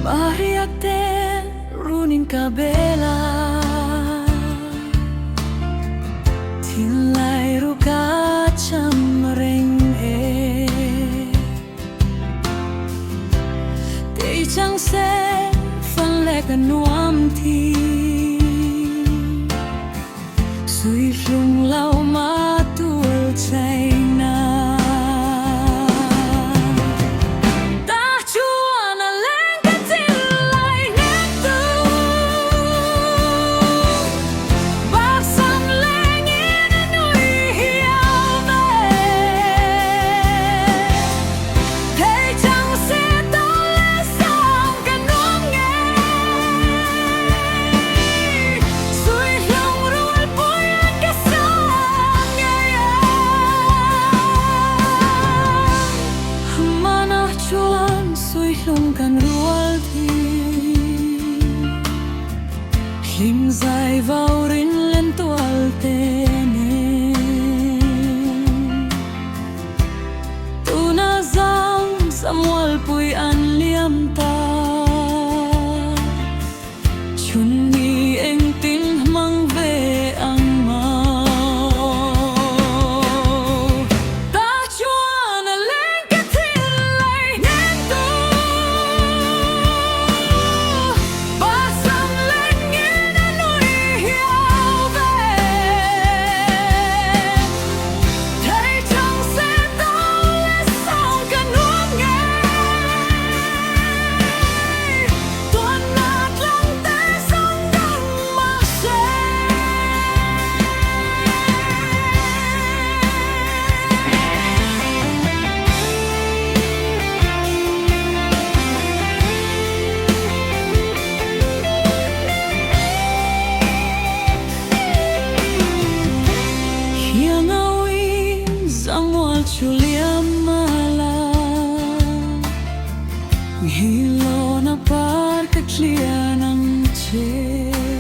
Mariate runin kabela Tilai ruka chamring Tei chang se fan le ka nuam thi Sui lung lau ma tul chai na lung kan rual thi him dài vào rin lên tual te ne tu na zang samual pui an liam ta chun ni eng tin mang ve ang Julia mala Hilo na par ka clia ng che